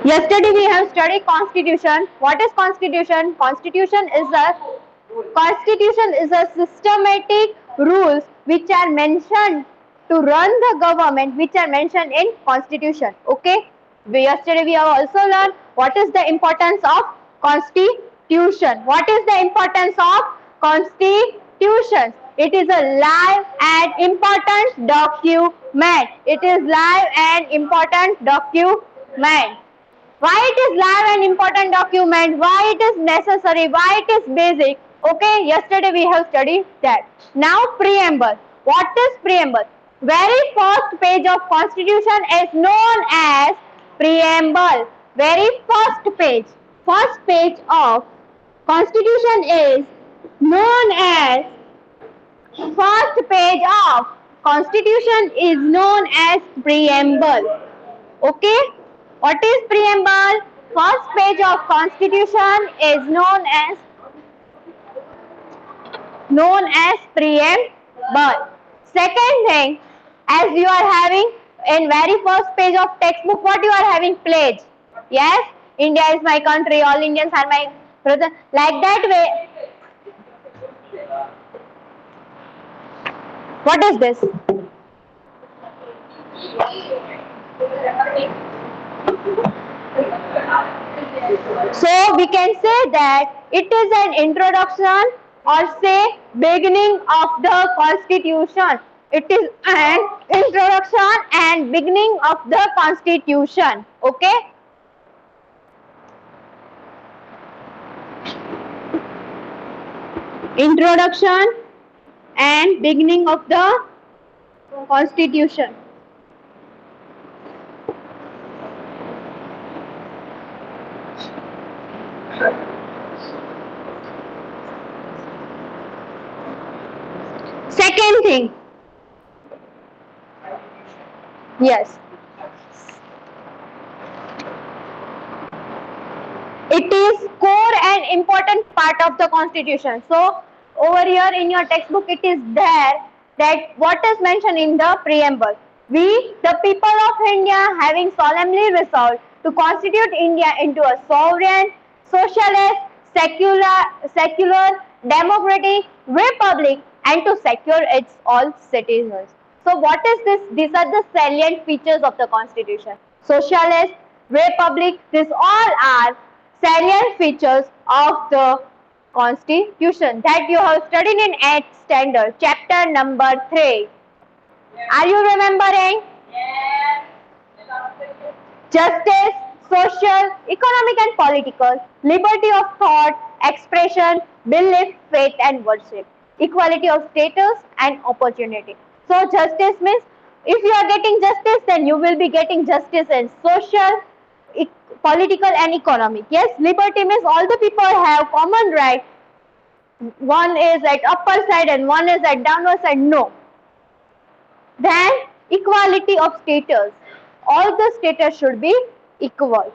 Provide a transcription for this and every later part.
Yesterday we have studied constitution. What is constitution? Constitution is a systematic rules which are mentioned to run the government, which are mentioned in constitution. Okay. Yesterday we have also learned what is the importance of constitution. What is the importance of constitution? It is a live and important document. It is live and important document. Why it is live and important document, why it is necessary, why it is basic. Okay, yesterday we have studied that. Now preamble. What is preamble? Very first page of constitution is known as preamble. Very first page of constitution is known as first page of constitution is known as preamble. Okay, what is preamble? First page of constitution is known as preamble. Second thing, as you are having in very first page of textbook, what you are having? Pledge. Yes, India is my country, all Indians are my brother. Like that way. What is this? So we can say that it is an introduction or say beginning of the constitution. It is an introduction and beginning of the constitution. Okay. Introduction and beginning of the constitution. Second thing, yes, it is core and important part of the constitution. So over here in your textbook it is there that what is mentioned in the preamble. We, the people of India, having solemnly resolved to constitute India into a sovereign, socialist, secular, democratic republic and to secure its all citizens. So what is this? These are the salient features of the constitution. Socialist, republic, these all are salient features of the constitution that you have studied in 8th standard, chapter number 3. Are you remembering? Yes. Justice, social, economic and political, liberty of thought, expression, belief, faith and worship, equality of status and opportunity. So justice means if you are getting justice, then you will be getting justice in social, political and economic. Yes, liberty means all the people have common right. One is at upper side and one is at downward side. No. Then equality of status. All the status should be equal.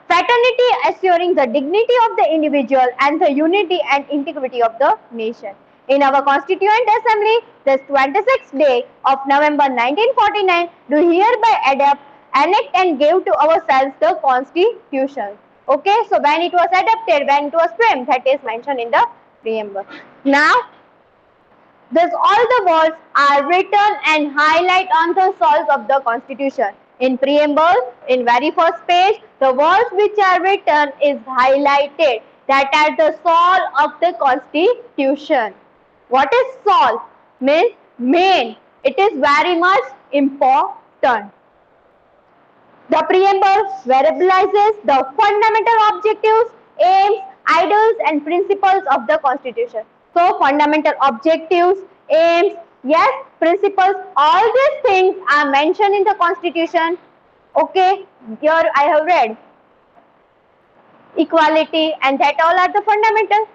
Fraternity, assuring the dignity of the individual and the unity and integrity of the nation. In our Constituent Assembly, this 26th day of November 1949, do hereby enact and give to ourselves the Constitution. Okay, so when it was adopted, when it was framed, that is mentioned in the preamble. Now, thus all the words are written and highlight on the soles of the Constitution. In preamble, in very first page, the words which are written is highlighted, that are the soul of the Constitution. What is soul? Means main. It is very much important. The preamble verbalizes the fundamental objectives, aims, ideals and principles of the Constitution. So fundamental objectives, aims, yes, principles, all these things are mentioned in the Constitution. Okay, here I have read equality and that all are the fundamentals.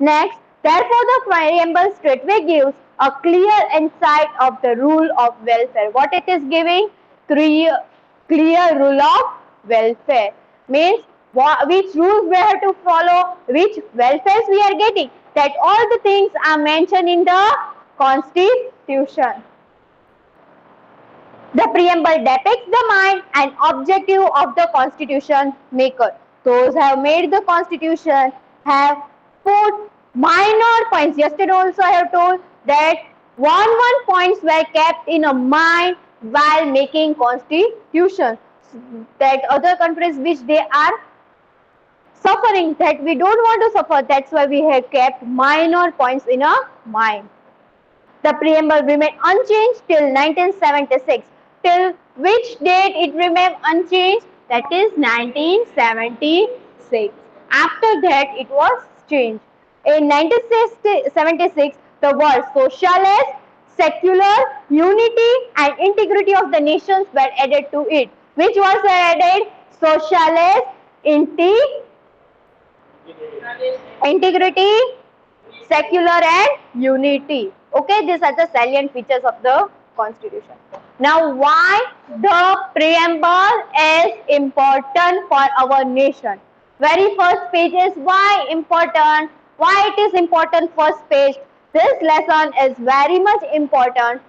Next, therefore the preamble straightway gives a clear insight of the rule of welfare. What it is giving? Clear rule of welfare. Means which rules we have to follow, which welfares we are getting. That all the things are mentioned in the Constitution. The preamble depicts the mind and objective of the constitution maker. Those who have made the constitution have put minor points. Yesterday also I have told that one points were kept in a mind while making constitution. That other countries which they are suffering, that we don't want to suffer, that's why we have kept minor points in our mind. The preamble remained unchanged till 1976. Till which date it remained unchanged? That is 1976. After that it was changed. In 1976, the words socialist, secular, unity and integrity of the nations were added to it. Which words were added? Socialist, integrity, secular and unity. Okay, these are the salient features of the constitution. Now, why the preamble is important for our nation? Very first page is why important. Why it is important? First page. This lesson is very much important.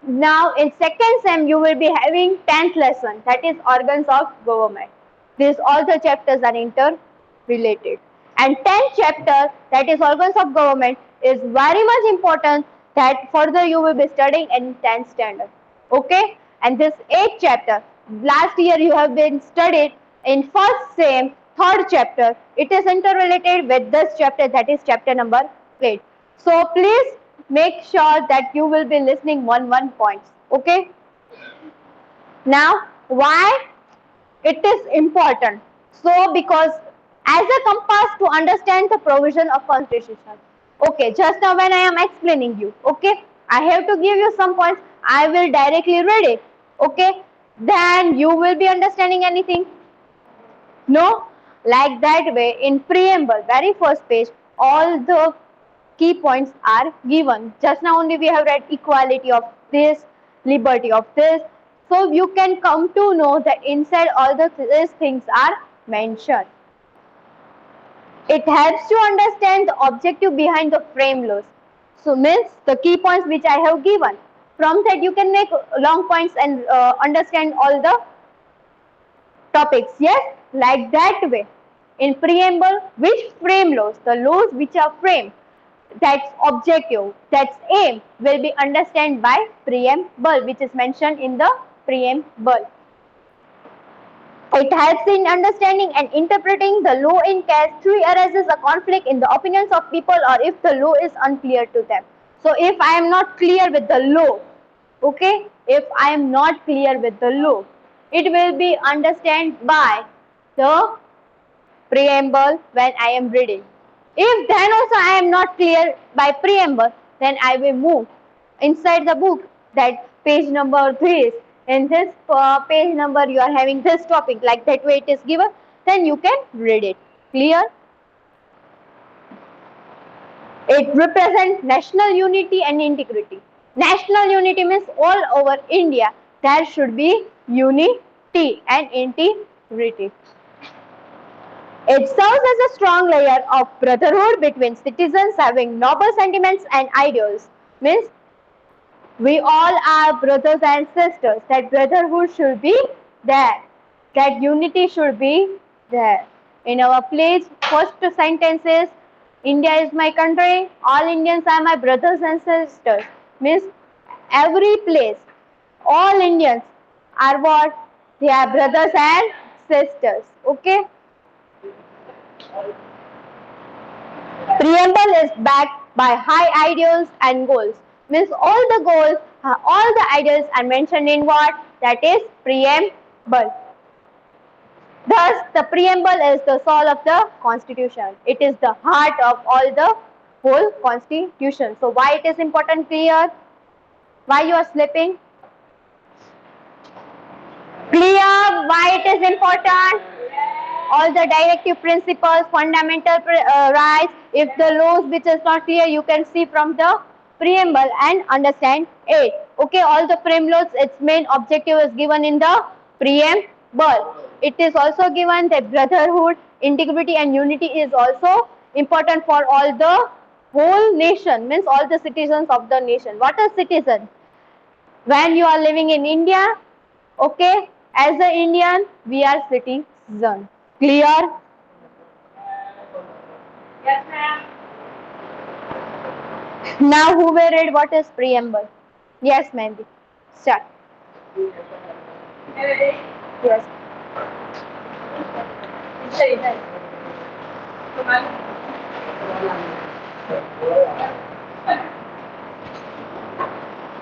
Now, in second sem, you will be having 10th lesson, that is organs of government. These all the chapters are interrelated. And 10th chapter, that is organs of government, is very much important, that further you will be studying in 10th standard. Okay? And this 8th chapter, last year you have been studied in first sem, 3rd chapter. It is interrelated with this chapter, that is chapter number 8. So please make sure that you will be listening one points. Okay? Now, why it is important? So, because as a compass to understand the provision of constitution. Okay, just now when I am explaining you, okay, I have to give you some points. I will directly read it. Okay, then you will be understanding anything? No? Like that way, in preamble, very first page, all the key points are given. Just now only we have read equality of this, liberty of this. So you can come to know that inside all these things are mentioned. It helps to understand the objective behind the frame laws. So means the key points which I have given. From that you can make long points and understand all the topics. Yes, like that way. In preamble, which frame laws? The laws which are framed. That's objective, that's aim, will be understood by preamble, which is mentioned in the preamble. It helps in understanding and interpreting the law in case truly arises a conflict in the opinions of people or if the law is unclear to them. So if I am not clear with the law, okay, if I am not clear with the law, it will be understood by the preamble when I am reading. If then also I am not clear by preamble, then I will move inside the book, that page number 3 in this page number you are having this topic, like that way it is given, then you can read it. Clear? It represents national unity and integrity. National unity means all over India there should be unity and integrity. It serves as a strong layer of brotherhood between citizens having noble sentiments and ideals. Means we all are brothers and sisters. That brotherhood should be there. That unity should be there. In our pledge, first sentence is, India is my country, all Indians are my brothers and sisters. Means every place, all Indians are what? They are brothers and sisters. Okay? Preamble is backed by high ideals and goals. Means all the goals, all the ideals are mentioned in what? That is preamble. Thus, the preamble is the soul of the constitution. It is the heart of all the whole constitution. So, why it is important? Clear? Why you are sleeping? Clear? Why it is important? All the directive principles, fundamental rights. If the laws which is not clear, you can see from the preamble and understand it. Okay, all the frame laws, its main objective is given in the preamble. It is also given that brotherhood, integrity and unity is also important for all the whole nation, means all the citizens of the nation. What are citizens? When you are living in India, Okay, as an Indian, we are citizen. Clear? Yes, ma'am. Now, who will read what is preamble? Yes, Mehndi. Start. Yes.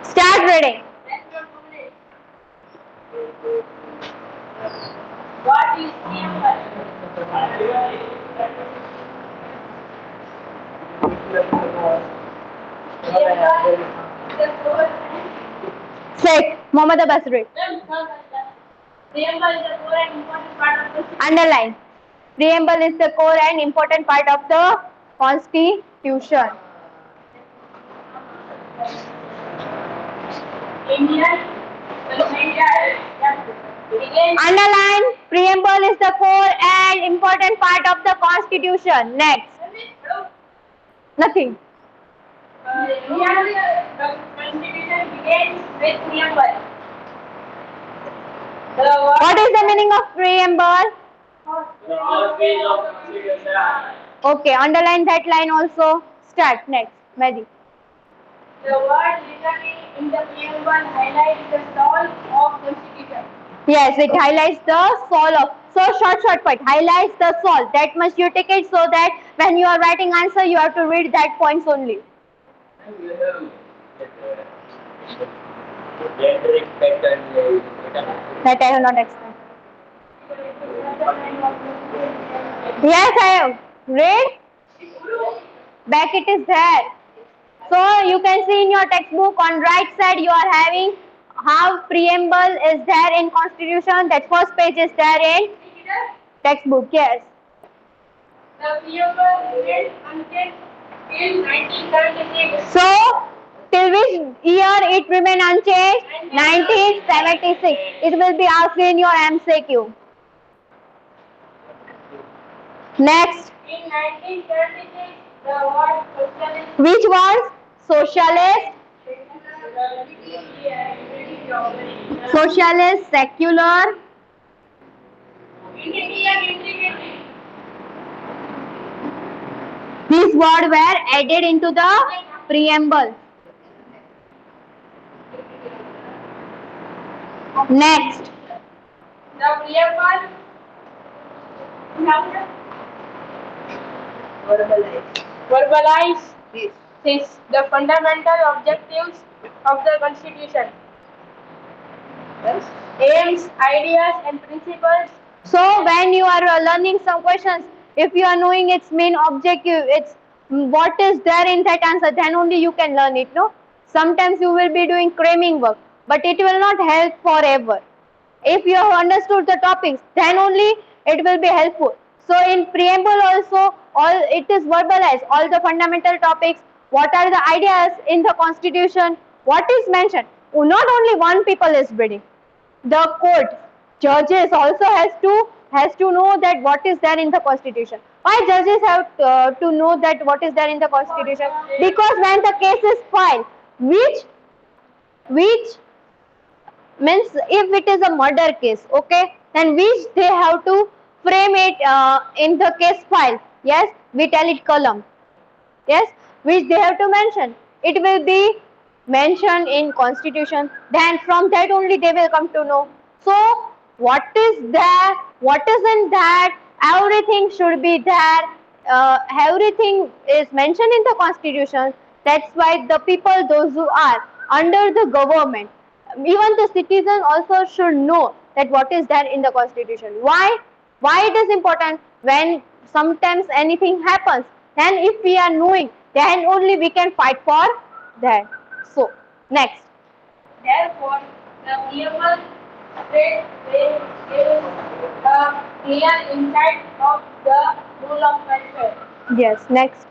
Start reading. What is preamble? Say, Mohammad Abbas read. Preamble is the core and important part of the Underline. Preamble is the core and important part of the Constitution. Indian. Underline. Preamble is the core and important part of the Constitution. Next. Nothing. The Constitution begins with preamble. What is the meaning of preamble? Okay, underline that line also. Start. Next. Mehdi. The word literally in the preamble highlights the soul of Constitution. Yes, it highlights the soul of. So short point. Highlights the soul. That much you take it so that when you are writing answer, you have to read that points only. That I have not explained. Yes, I have. Read. Back it is there. So you can see in your textbook on right side you are having how preamble is there in Constitution. That first page is there in textbook. Yes. The preamble remains unchanged till 1976. So till which year it remain unchanged? 1976. It will be asked in your MCQ. Next. In 1976, the word socialist. Which was socialist? Socialist, secular. These words were added into the preamble. Next. The preamble verbalize the fundamental objectives of the Constitution. Aims, ideas, and principles. So when you are learning some questions, if you are knowing its main objective, it's what is there in that answer, then only you can learn it. No, sometimes you will be doing cramming work, but it will not help forever. If you have understood the topics, then only it will be helpful. So in preamble also, all it is verbalized, all the fundamental topics, what are the ideas in the Constitution, what is mentioned. Not only one people is reading. The court, judges also has to know that what is there in the Constitution. Why judges have to know that what is there in the Constitution? Because when the case is filed, which means if it is a murder case, okay, then which they have to frame it in the case file. Yes, we tell it column. Yes, which they have to mention. It will be mentioned in Constitution. Then from that only they will come to know. So what is there? What isn't that? Everything should be there. Everything is mentioned in the Constitution. That's why the people, those who are under the government, even the citizen also should know that what is there in the Constitution. Why? Why it is important? When sometimes anything happens, then if we are knowing, then only we can fight for that. So, next. Therefore, the preamble states is a clear insight of the rule of welfare. Yes, next.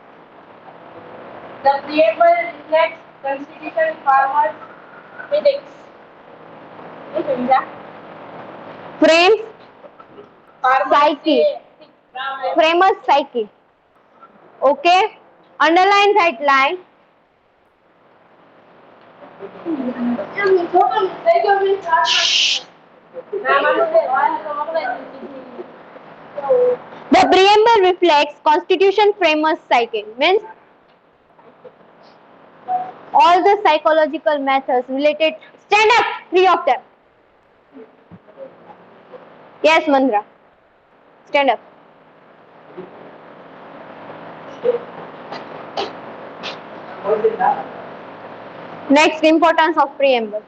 The preamble reflects Constitution farmers' ethics. Frames Farmers' psyche. Framer's psyche. Okay. Underline that line. The preamble reflects constitution framers cycle, means all the psychological methods related. Stand up, three of them. Yes, Mandra. Stand up. Next, importance of preamble.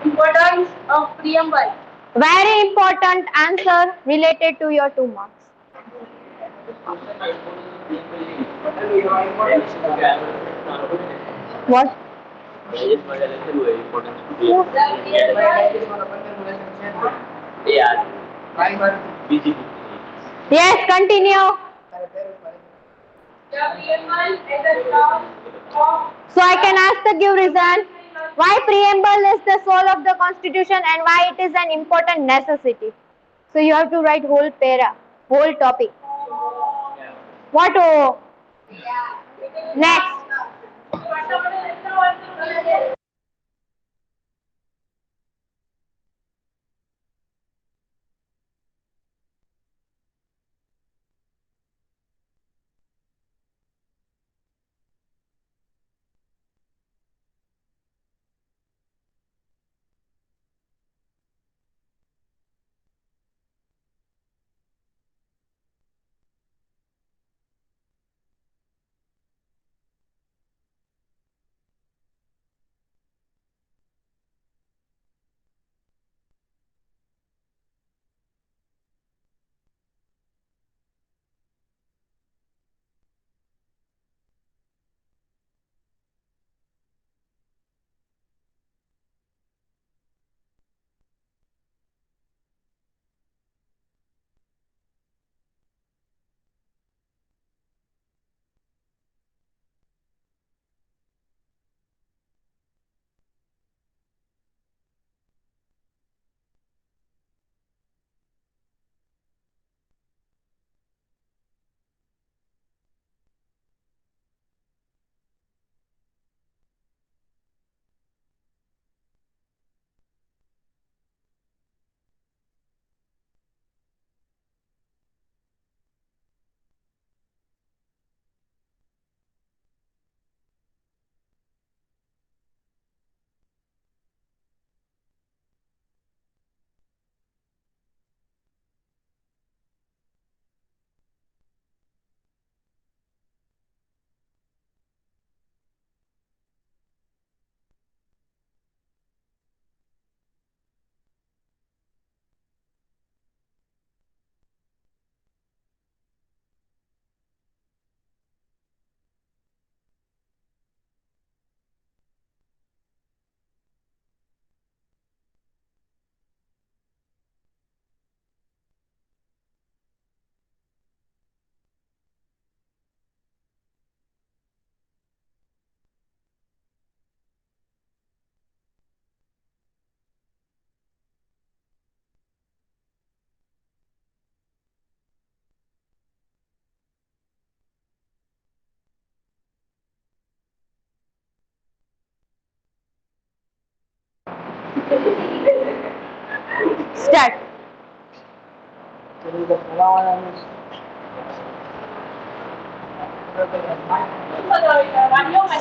Importance of preamble. Very important answer related to your 2 marks. What? Yes, continue. The preamble is the source of. So I can ask the give reason why preamble is the soul of the constitution and why it is an important necessity. So you have to write whole para, whole topic. What? Oh? Next. Start.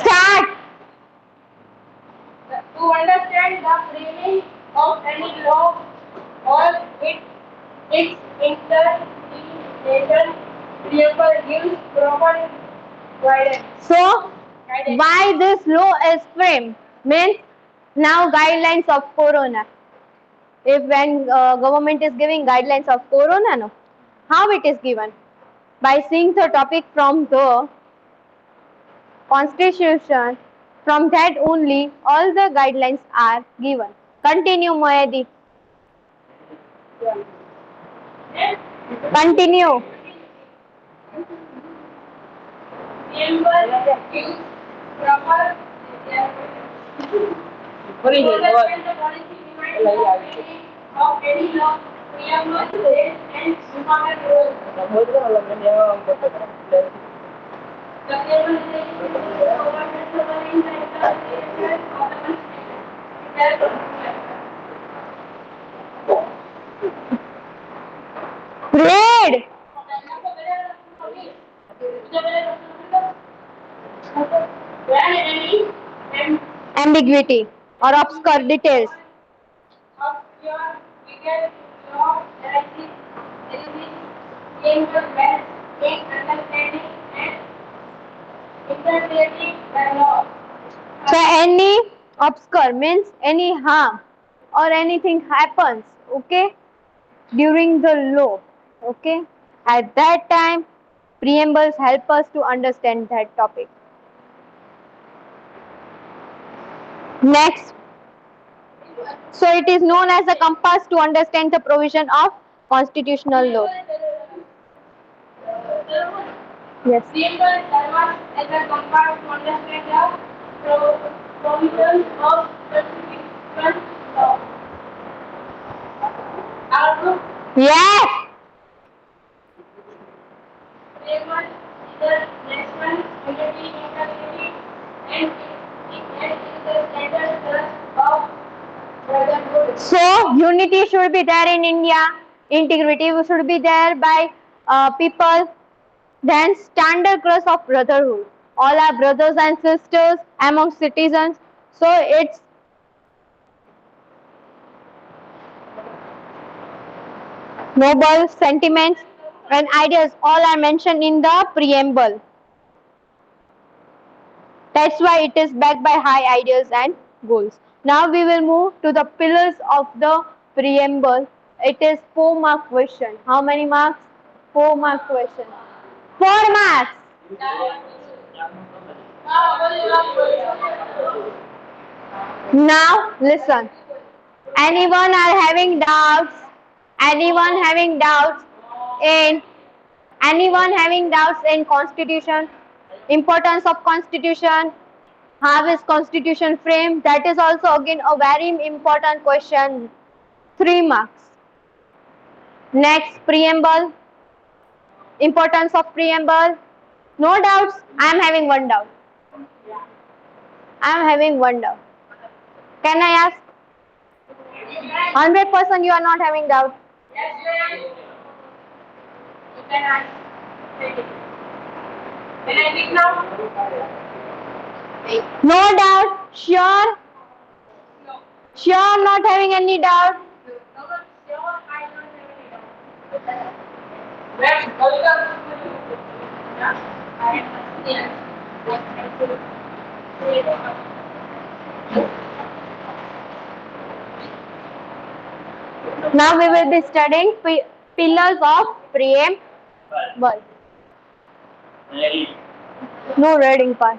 Start. To understand the framing of any law or its interpretation, preamble gives proper guidance. So why this law is framed? Means now guidelines of corona. If when government is giving guidelines of corona, no, how it is given? By seeing the topic from the constitution, from that only all the guidelines are given. Continue, Moedi. Continue. Preamble gives proper understand the policy behind the framing of any law. Preamble plays an important role. The preamble is a government governing the implementation of the Constitution. It Read. when any Ambiguity or obscure details. obscure figure law arises framework when in understanding and interpreting the law. So any obscure means any harm or anything happens, okay, during the law, okay. At that time, preambles help us to understand that topic. Next, so it is known as a compass to understand the provision of constitutional law. Yes. Preamble serves as a compass to understand the provisions of constitutional law. Outlook. Yes. Preamble is the national unity, integrity, and is the standard thrust of brotherhood. So unity should be there in India. Integrity should be there by people. Then standard cross of brotherhood. All are brothers and sisters among citizens. So it's noble sentiments and ideas. All are mentioned in the preamble. That's why it is backed by high ideas and goals. Now we will move to the pillars of the preamble. It is 4-mark question. How many marks? 4-mark question. 4 marks. Now listen. Anyone are having doubts? Anyone having doubts in constitution? Importance of constitution? How is constitution framed? That is also again a very important question. 3 marks. Next, preamble. Importance of preamble. No doubts. I am having one doubt. I am having one doubt. Can I ask? 100% you are not having doubt. Yes, ma'am. You can ask. Can I speak now? No doubt. Sure. No. Sure, not having any doubt. No, but sure, I don't have any doubt. Ma'am, I am yes. Now we will be studying pillars of preamble. No reading part.